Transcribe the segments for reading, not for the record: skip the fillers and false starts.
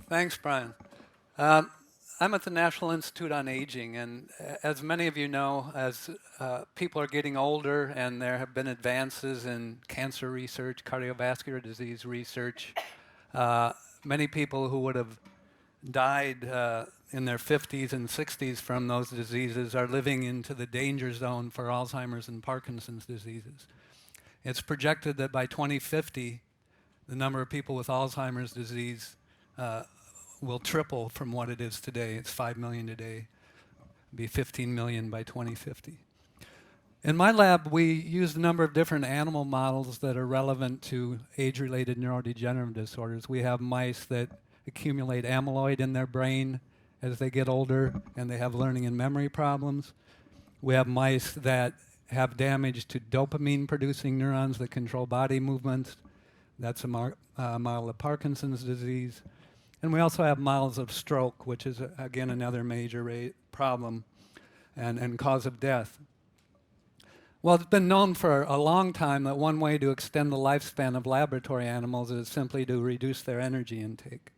Thanks, Brian. I'm at the National Institute on Aging, and as many of you know, as people are getting older and there have been advances in cancer research, cardiovascular disease research, many people who would have died in their 50s and 60s from those diseases are living into the danger zone for Alzheimer's and Parkinson's diseases. It's projected that by 2050, the number of people with Alzheimer's disease will triple from what it is today. It's 5 million today. It'll be 15 million by 2050. In my lab, we use a number of different animal models that are relevant to age-related neurodegenerative disorders. We have mice that accumulate amyloid in their brain as they get older, and they have learning and memory problems. We have mice that have damage to dopamine-producing neurons that control body movements. That's a model of Parkinson's disease. And we also have models of stroke, which is, again, another major problem and cause of death. Well, it's been known for a long time that one way to extend the lifespan of laboratory animals is simply to reduce their energy intake.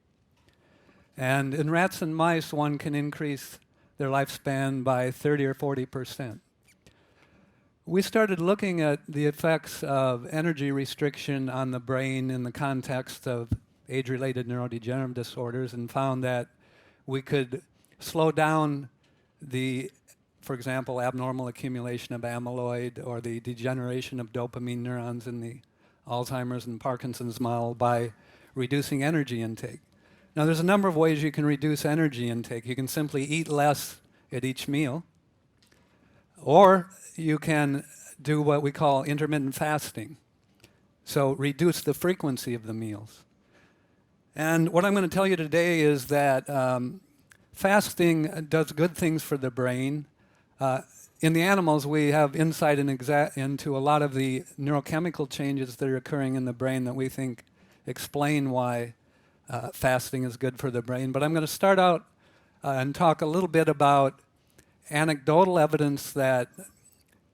And in rats and mice, one can increase their lifespan by 30 or 40%. We started looking at the effects of energy restriction on the brain in the context of age-related neurodegenerative disorders and found that we could slow down the, for example, abnormal accumulation of amyloid or the degeneration of dopamine neurons in the Alzheimer's and Parkinson's model by reducing energy intake. Now, there's a number of ways you can reduce energy intake. You can simply eat less at each meal, or you can do what we call intermittent fasting. So reduce the frequency of the meals. And what I'm going to tell you today is that fasting does good things for the brain. In the animals, we have insight into a lot of the neurochemical changes that are occurring in the brain that we think explain why fasting is good for the brain. But I'm going to start out and talk a little bit about anecdotal evidence that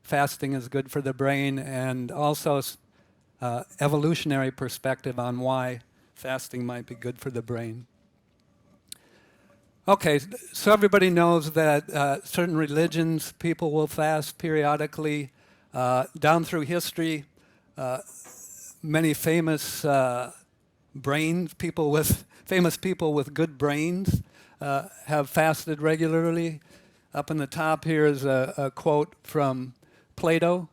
fasting is good for the brain, and also evolutionary perspective on why fasting might be good for the brain. Okay, so everybody knows that certain religions, people will fast periodically. Down through history, many famous famous people with good brains have fasted regularly. Up in the top here is a quote from Plato.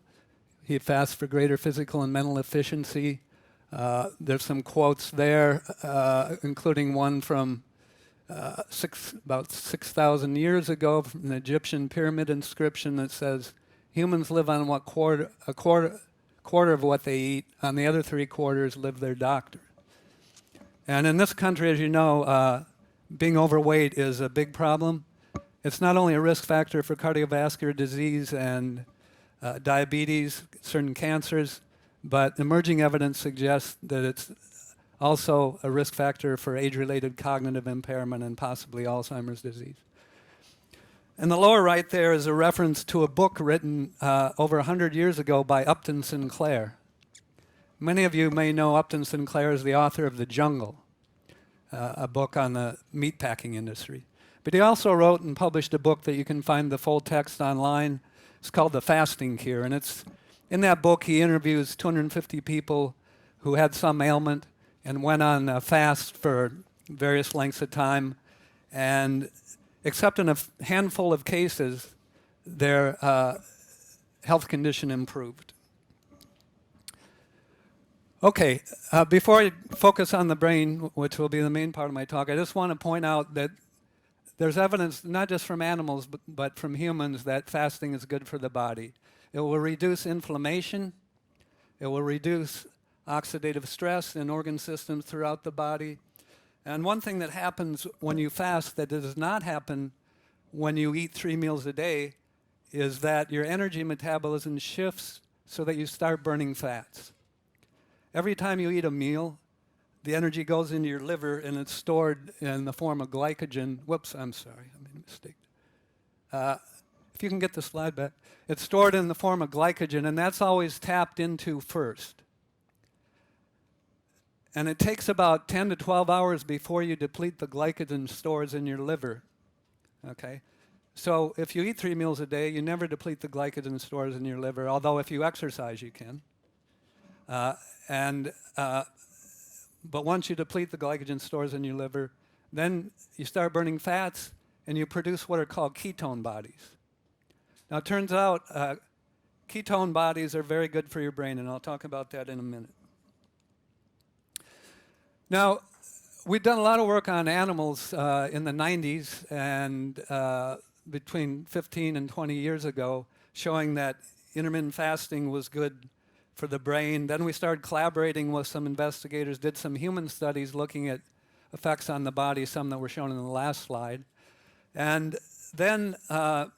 He fasts for greater physical and mental efficiency. There's some quotes there, including one from about 6,000 years ago from an Egyptian pyramid inscription that says, humans live on a quarter of what they eat. On the other 3 quarters live their doctor. And in this country, as you know, being overweight is a big problem. It's not only a risk factor for cardiovascular disease and diabetes, certain cancers, but emerging evidence suggests that it's also a risk factor for age-related cognitive impairment and possibly Alzheimer's disease. In the lower right there is a reference to a book written over 100 years ago by Upton Sinclair. Many of you may know Upton Sinclair as the author of The Jungle, a book on the meatpacking industry. But he also wrote and published a book that you can find the full text online. It's called The Fasting Cure, and in that book he interviews 250 people who had some ailment and went on a fast for various lengths of time, and except in a handful of cases, their health condition improved. Okay, before I focus on the brain, which will be the main part of my talk, I just want to point out that there's evidence, not just from animals, but from humans, that fasting is good for the body. It will reduce inflammation. It will reduce oxidative stress in organ systems throughout the body. And one thing that happens when you fast that does not happen when you eat 3 meals a day is that your energy metabolism shifts so that you start burning fats. Every time you eat a meal, the energy goes into your liver and it's stored in the form of glycogen. Whoops, I'm sorry, I made a mistake. If you can get the slide back. It's stored in the form of glycogen, and that's always tapped into first. And it takes about 10 to 12 hours before you deplete the glycogen stores in your liver. Okay? So if you eat 3 meals a day, you never deplete the glycogen stores in your liver, although if you exercise, you can. But once you deplete the glycogen stores in your liver, then you start burning fats, and you produce what are called ketone bodies. Now, it turns out ketone bodies are very good for your brain, and I'll talk about that in a minute. Now, we've done a lot of work on animals in the 90s and between 15 and 20 years ago, showing that intermittent fasting was good for the brain. Then we started collaborating with some investigators, did some human studies looking at effects on the body, some that were shown in the last slide. And then a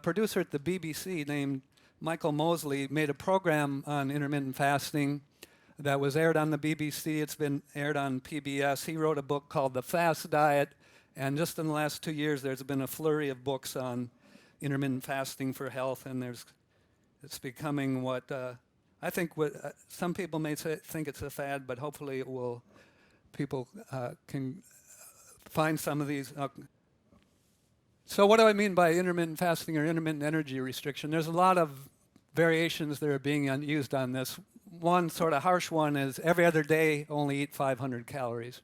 producer at the BBC named Michael Mosley made a program on intermittent fasting that was aired on the BBC. It's been aired on PBS. He wrote a book called The Fast Diet, and just in the last 2 years, there's been a flurry of books on intermittent fasting for health, and it's becoming what I think some people may think it's a fad, but hopefully people can find some of these. So what do I mean by intermittent fasting or intermittent energy restriction? There's a lot of variations that are being used on this. One sort of harsh one is every other day only eat 500 calories.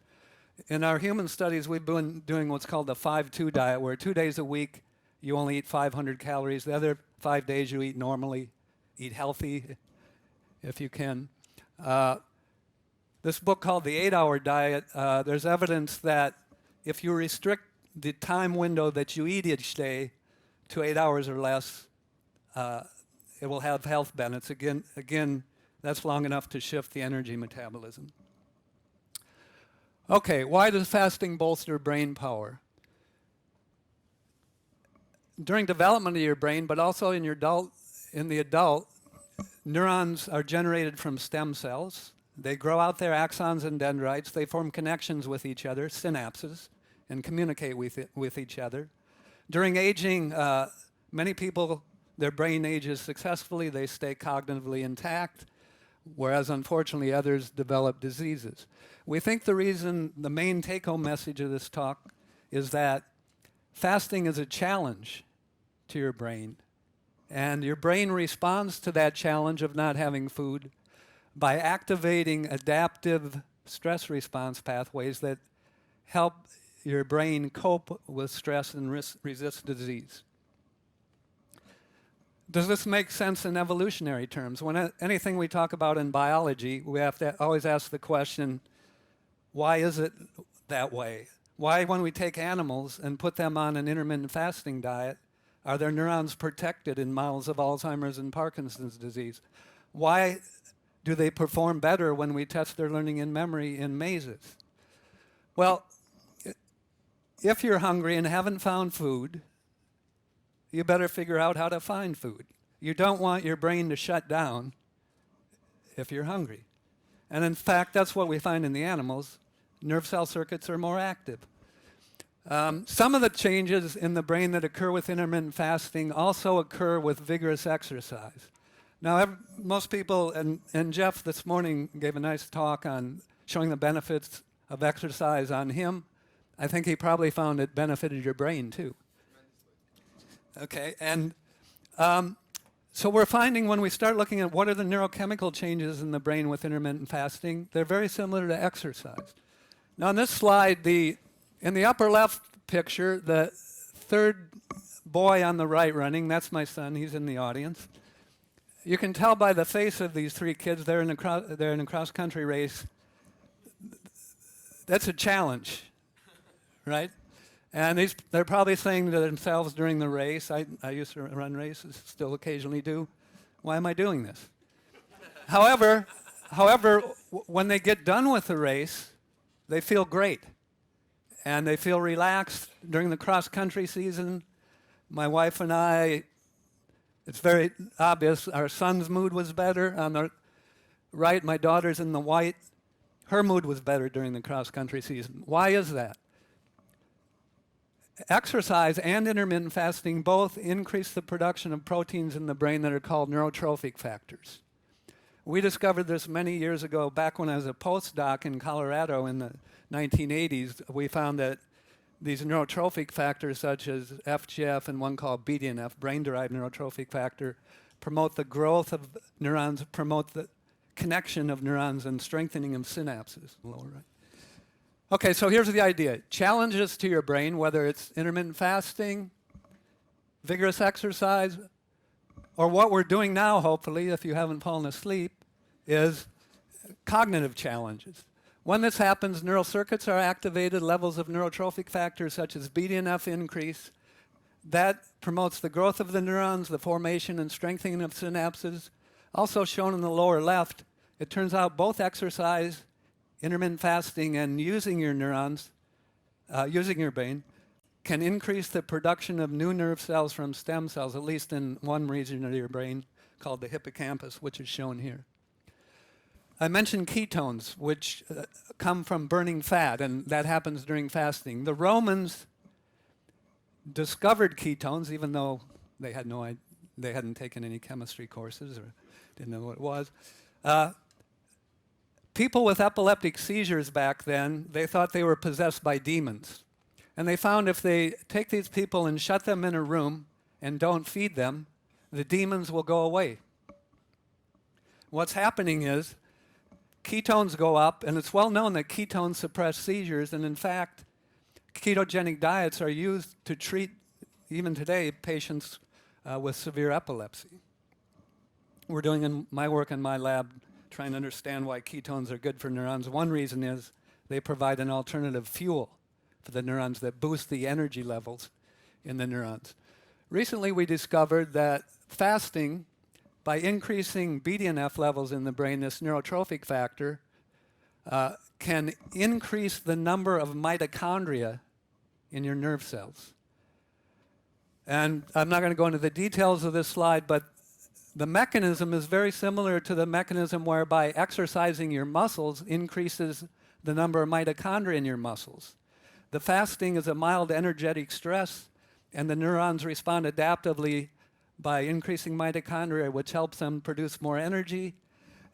In our human studies, we've been doing what's called the 5-2 diet, where 2 days a week you only eat 500 calories. The other 5 days you eat normally, eat healthy if you can. This book called the 8-hour diet, there's evidence that if you restrict the time window that you eat each day to 8 hours or less, it will have health benefits. Again, that's long enough to shift the energy metabolism. Okay, why does fasting bolster brain power? During development of your brain, but also in the adult, neurons are generated from stem cells. They grow out their axons and dendrites. They form connections with each other, synapses, and communicate with each other. During aging, many people, their brain ages successfully. They stay cognitively intact, whereas unfortunately others develop diseases. We think the main take-home message of this talk is that fasting is a challenge to your brain, and your brain responds to that challenge of not having food by activating adaptive stress response pathways that help your brain cope with stress and resist disease. Does this make sense in evolutionary terms? When anything we talk about in biology, we have to always ask the question, why is it that way? Why, when we take animals and put them on an intermittent fasting diet, are their neurons protected in models of Alzheimer's and Parkinson's disease? Why do they perform better when we test their learning and memory in mazes? Well, if you're hungry and haven't found food, you better figure out how to find food. You don't want your brain to shut down if you're hungry. And in fact, that's what we find in the animals. Nerve cell circuits are more active. Some of the changes in the brain that occur with intermittent fasting also occur with vigorous exercise. Now, most people, and Jeff this morning gave a nice talk on showing the benefits of exercise on him. I think he probably found it benefited your brain too. Okay, and so we're finding when we start looking at what are the neurochemical changes in the brain with intermittent fasting, they're very similar to exercise. Now on this slide, in the upper left picture, the third boy on the right running, that's my son, he's in the audience. You can tell by the face of these three kids, they're in a cross-country race. That's a challenge, right? And they're probably saying to themselves during the race, I used to run races, still occasionally do, why am I doing this? However, when they get done with the race, they feel great. And they feel relaxed during the cross-country season. My wife and I, it's very obvious, our son's mood was better. On the right, my daughter's in the white. Her mood was better during the cross-country season. Why is that? Exercise and intermittent fasting both increase the production of proteins in the brain that are called neurotrophic factors. We discovered this many years ago, back when I was a postdoc in Colorado in the 1980s. We found that these neurotrophic factors such as FGF and one called BDNF, brain-derived neurotrophic factor, promote the growth of neurons, promote the connection of neurons and strengthening of synapses. Lower right. Okay, so here's the idea. Challenges to your brain, whether it's intermittent fasting, vigorous exercise, or what we're doing now, hopefully, if you haven't fallen asleep, is cognitive challenges. When this happens, neural circuits are activated, levels of neurotrophic factors such as BDNF increase. That promotes the growth of the neurons, the formation and strengthening of synapses. Also shown in the lower left, it turns out both exercise, intermittent fasting, and using your neurons, using your brain, can increase the production of new nerve cells from stem cells, at least in one region of your brain called the hippocampus, which is shown here. I mentioned ketones, which come from burning fat, and that happens during fasting. The Romans discovered ketones, even though they had they hadn't taken any chemistry courses or didn't know what it was. People with epileptic seizures back then, they thought they were possessed by demons. And they found if they take these people and shut them in a room and don't feed them, the demons will go away. What's happening is ketones go up, and it's well known that ketones suppress seizures, and in fact, ketogenic diets are used to treat, even today, patients with severe epilepsy. We're doing in my work in my lab trying to understand why ketones are good for neurons. One reason is they provide an alternative fuel for the neurons that boost the energy levels in the neurons. Recently, we discovered that fasting, by increasing BDNF levels in the brain, this neurotrophic factor, can increase the number of mitochondria in your nerve cells. And I'm not going to go into the details of this slide, but the mechanism is very similar to the mechanism whereby exercising your muscles increases the number of mitochondria in your muscles. The fasting is a mild energetic stress, and the neurons respond adaptively by increasing mitochondria, which helps them produce more energy.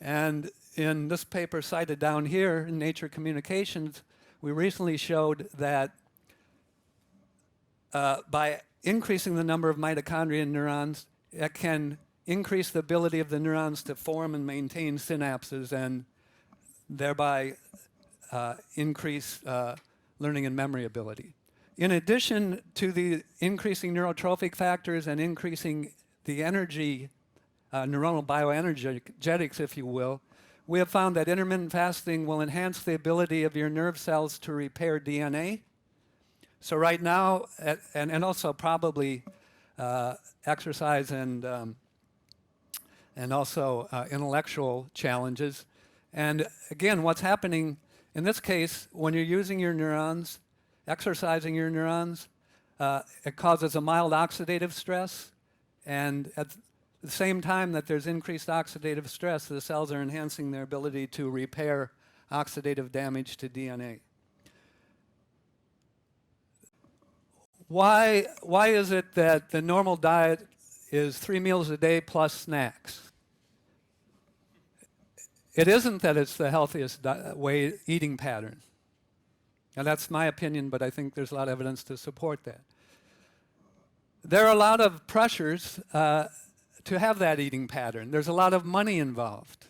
And in this paper cited down here in Nature Communications, we recently showed that by increasing the number of mitochondria in neurons, it can increase the ability of the neurons to form and maintain synapses and thereby increase learning and memory ability. In addition to the increasing neurotrophic factors and increasing the energy, neuronal bioenergetics, if you will, we have found that intermittent fasting will enhance the ability of your nerve cells to repair DNA. So right now, and also probably exercise and also intellectual challenges. And again, what's happening in this case, when you're using your neurons, exercising your neurons, it causes a mild oxidative stress. And at the same time that there's increased oxidative stress, the cells are enhancing their ability to repair oxidative damage to DNA. Why is it that the normal diet is 3 meals a day plus snacks? It isn't that it's the healthiest eating pattern. And that's my opinion, but I think there's a lot of evidence to support that. There are a lot of pressures to have that eating pattern. There's a lot of money involved.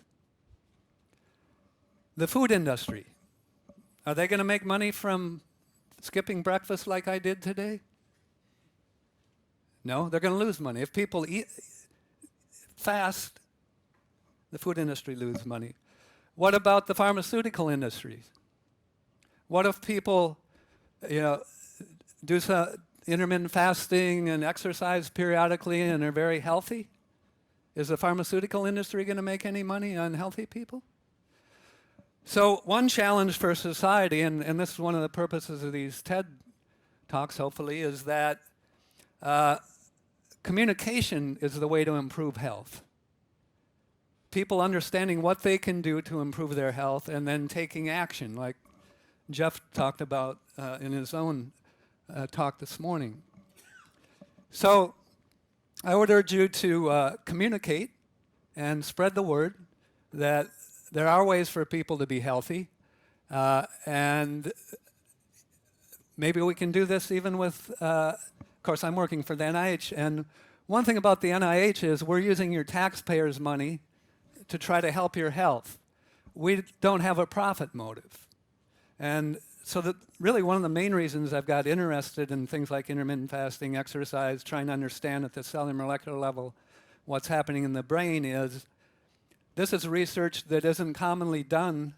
The food industry, are they going to make money from skipping breakfast like I did today? No, they're going to lose money. If people eat fast, the food industry loses money. What about the pharmaceutical industry? What if people, do some intermittent fasting and exercise periodically and are very healthy? Is the pharmaceutical industry going to make any money on healthy people? So one challenge for society, and this is one of the purposes of these TED Talks, hopefully, is that communication is the way to improve health. People understanding what they can do to improve their health and then taking action, like Jeff talked about in his own talk this morning. So I would urge you to communicate and spread the word. that there are ways for people to be healthy, and maybe we can do this even with, of course, I'm working for the NIH, and one thing about the NIH is we're using your taxpayers' money to try to help your health. We don't have a profit motive. And so that really one of the main reasons I've got interested in things like intermittent fasting, exercise, trying to understand at the cellular molecular level what's happening in the brain is this is research that isn't commonly done,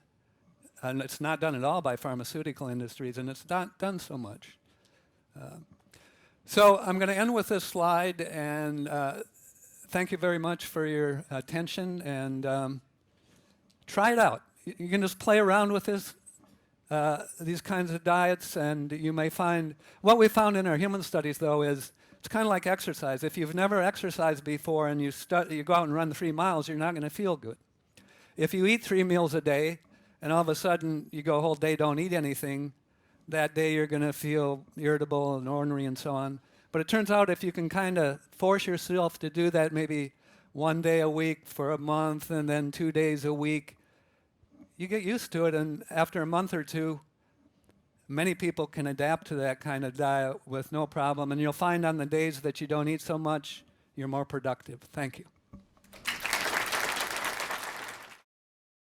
and it's not done at all by pharmaceutical industries, and it's not done so much. So I'm going to end with this slide, and thank you very much for your attention, and try it out. You can just play around with this, these kinds of diets, and you may find, what we found in our human studies, though, is it's kind of like exercise. If you've never exercised before and you go out and run 3 miles, you're not going to feel good. If you eat 3 meals a day, and all of a sudden you go a whole day, don't eat anything, that day you're going to feel irritable and ornery and so on. But it turns out if you can kind of force yourself to do that maybe 1 day a week for a month and then 2 days a week, you get used to it, and after a month or two, many people can adapt to that kind of diet with no problem, and you'll find on the days that you don't eat so much, you're more productive. Thank you.